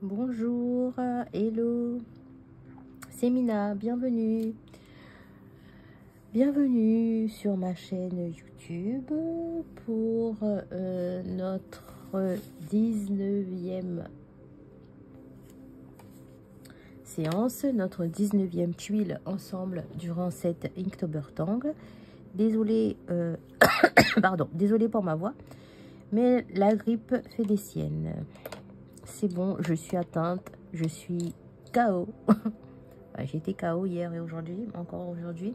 Bonjour, hello, c'est Mina, bienvenue. Bienvenue sur ma chaîne YouTube pour notre 19e séance, notre 19e tuile ensemble durant cette Inktober Tang. Désolée, pardon, désolée pour ma voix, mais la grippe fait des siennes. C'est bon, je suis atteinte, je suis KO. J'étais KO hier et aujourd'hui, encore aujourd'hui.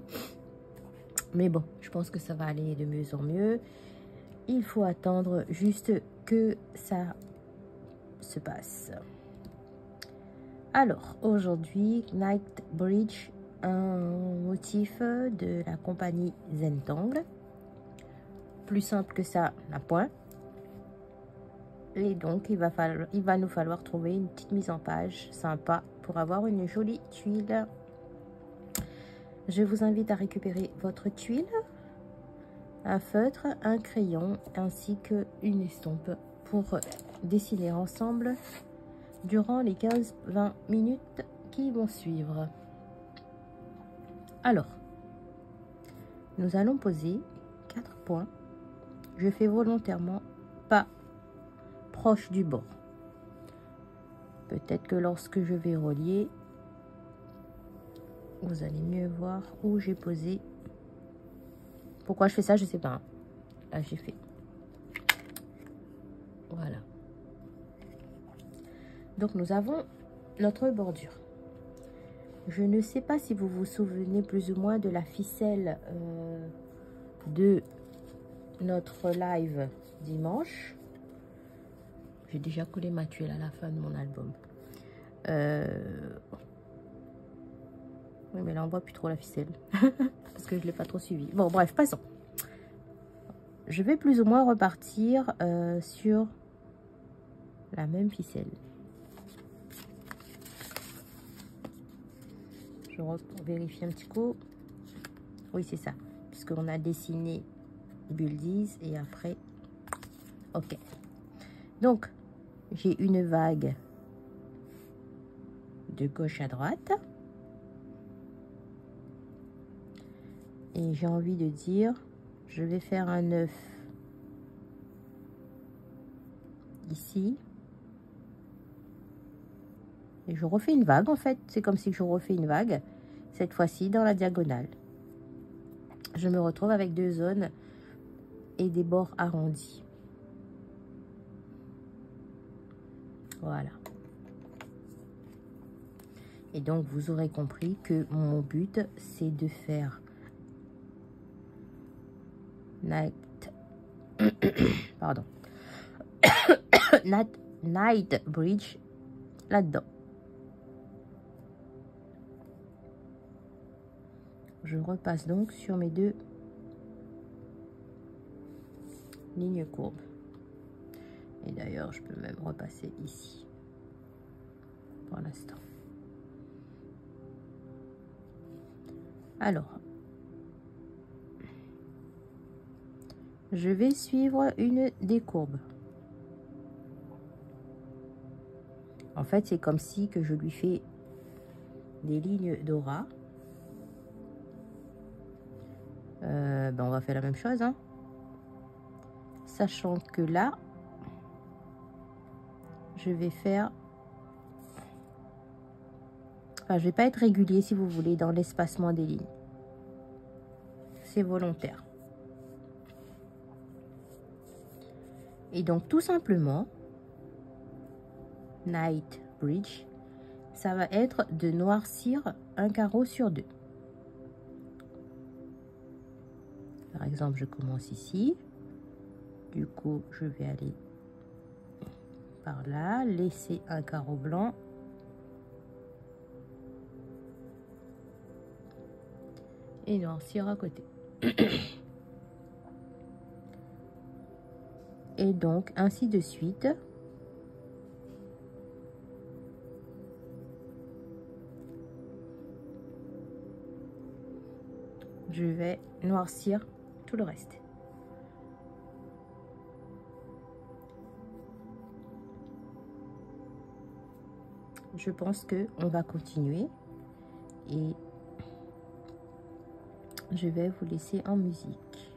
Mais bon, je pense que ça va aller de mieux en mieux. Il faut attendre juste que ça se passe. Alors, aujourd'hui, Night Bridge, un motif de la compagnie Zentangle. Plus simple que ça, la point. Et donc, il va nous falloir trouver une petite mise en page sympa pour avoir une jolie tuile. Je vous invite à récupérer votre tuile, un feutre, un crayon ainsi qu'une estompe pour dessiner ensemble durant les 15-20 minutes qui vont suivre. Alors, nous allons poser 4 points. Je fais volontairement pas proche du bord. Peut-être que lorsque je vais relier, vous allez mieux voir où j'ai posé. Pourquoi je fais ça, je sais pas. Là, j'ai fait. Voilà. Donc, nous avons notre bordure. Je ne sais pas si vous vous souvenez plus ou moins de la ficelle de notre live dimanche. J'ai déjà collé ma tuile à la fin de mon album. Oui, mais là, on voit plus trop la ficelle. Parce que je ne l'ai pas trop suivi. Bon, bref, passons. Je vais plus ou moins repartir sur la même ficelle. Je vérifie un petit coup. Oui, c'est ça. Puisqu'on a dessiné bulle 10 et après... Ok. Donc, j'ai une vague de gauche à droite. Et j'ai envie de dire, je vais faire un 9 ici. Et je refais une vague, en fait. C'est comme si je refais une vague, cette fois-ci dans la diagonale. Je me retrouve avec 2 zones et des bords arrondis. Voilà. Et donc, vous aurez compris que mon but, c'est de faire pardon. Night Bridge là-dedans. Je repasse donc sur mes 2 lignes courbes. Et d'ailleurs, je peux même repasser ici pour l'instant. Alors, je vais suivre une des courbes. En fait, c'est comme si que je lui fais des lignes d'aura. Ben on va faire la même chose, hein. Sachant que là, je vais faire... Enfin, je vais pas être régulier, si vous voulez, dans l'espacement des lignes. C'est volontaire. Et donc, tout simplement, Night Bridge, ça va être de noircir un carreau sur 2. Par exemple, je commence ici. Du coup, je vais aller par là, laisser un carreau blanc. Et noircir à côté. Et donc, ainsi de suite. Je vais noircir tout le reste. je pense que on va continuer et je vais vous laisser en musique.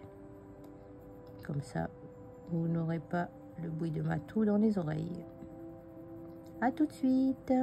Comme ça, vous n'aurez pas le bruit de ma toux dans les oreilles. À tout de suite.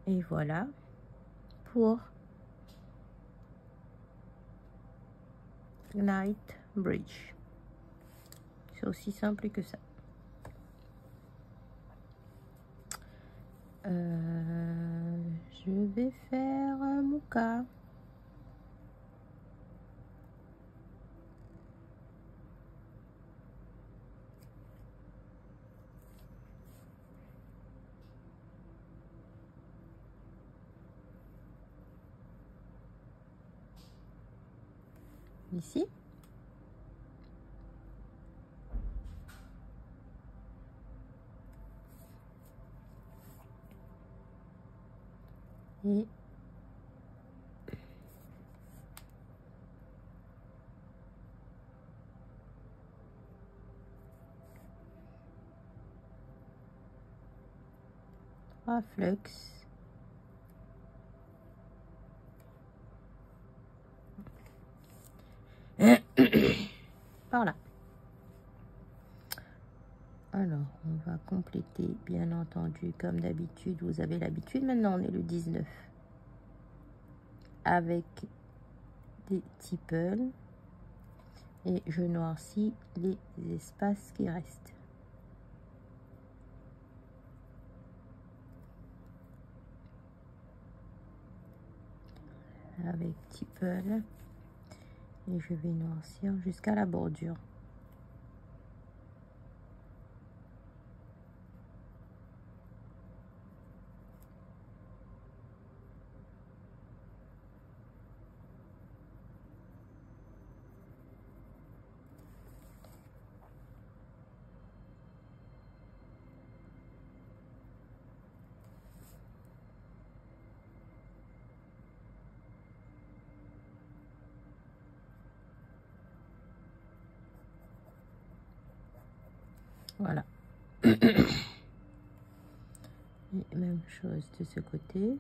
Et voilà pour Night Bridge. C'est aussi simple que ça. Je vais faire un Mukha. Ici. Et trois flux. Par là. Alors, on va compléter, bien entendu, comme d'habitude. Vous avez l'habitude, maintenant on est le 19. Avec des tipples. Et je noircis les espaces qui restent. Avec tipple. Et je vais noircir jusqu'à la bordure. Voilà. Et même chose de ce côté.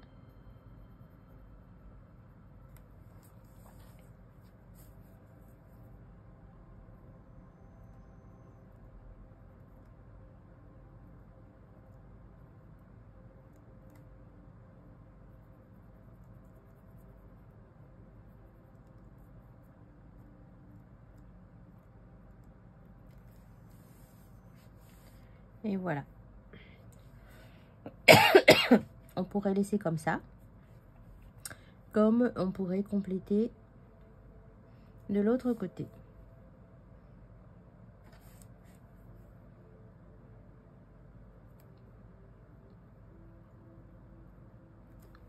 Et voilà. On pourrait laisser comme ça. Comme on pourrait compléter de l'autre côté.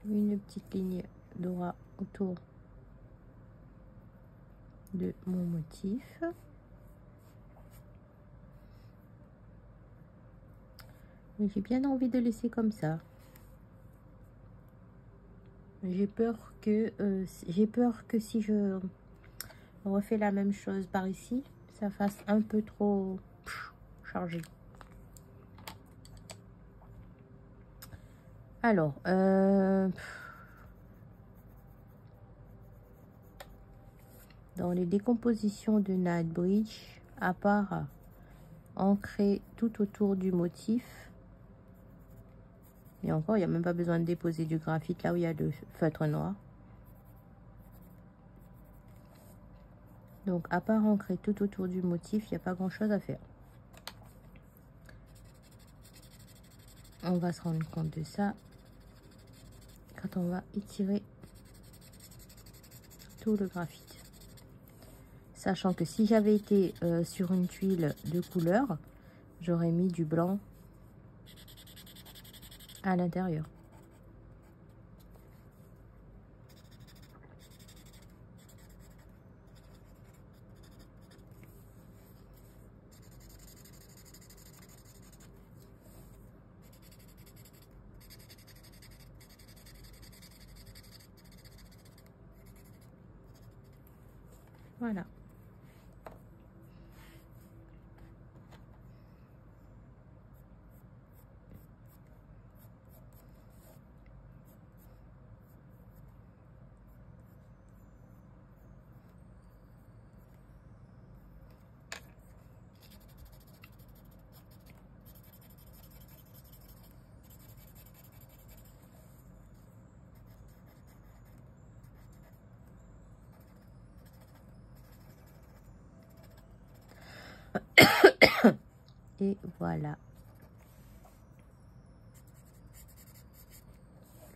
Une petite ligne d'aura autour de mon motif. J'ai bien envie de laisser comme ça. J'ai peur que si je refais la même chose par ici, ça fasse un peu trop chargé. Alors, dans les décompositions de Nightbridge, à part ancrer tout autour du motif, et encore, il n'y a même pas besoin de déposer du graphite là où il y a le feutre noir. Donc, à part ancrer tout autour du motif, il n'y a pas grand chose à faire. On va se rendre compte de ça quand on va étirer tout le graphite. Sachant que si j'avais été sur une tuile de couleur, j'aurais mis du blanc à l'intérieur. Voilà. Et voilà.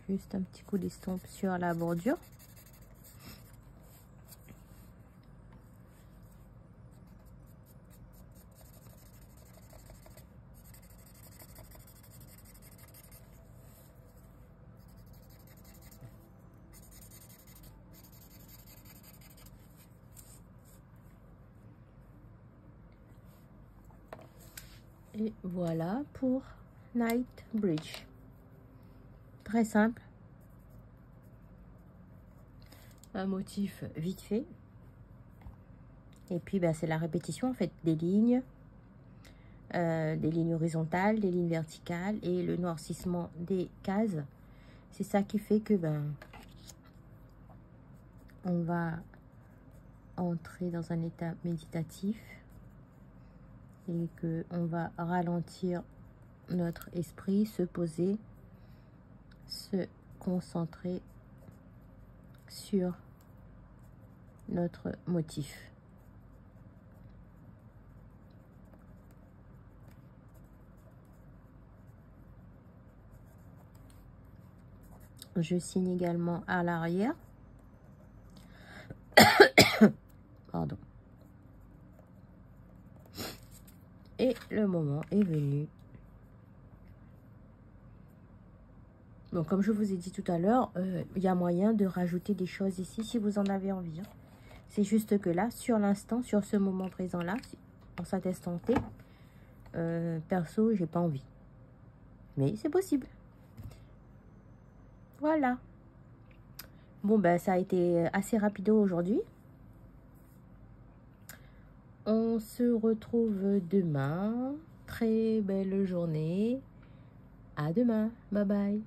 Juste un petit coup d'estompe sur la bordure. Et voilà pour Nightbridge. Très simple. Un motif vite fait. Et puis c'est la répétition en fait des lignes horizontales, des lignes verticales et le noircissement des cases. C'est ça qui fait que on va entrer dans un état méditatif et que on va ralentir notre esprit, se poser, se concentrer sur notre motif. Je signe également à l'arrière. Pardon. Et le moment est venu. Bon, comme je vous ai dit tout à l'heure, il y a moyen de rajouter des choses ici si vous en avez envie. Hein. C'est juste que là, sur l'instant, sur ce moment présent-là, en cet instant T, perso, j'ai pas envie. Mais c'est possible. Voilà. Bon, ça a été assez rapido aujourd'hui. On se retrouve demain. Très belle journée. À demain. Bye bye.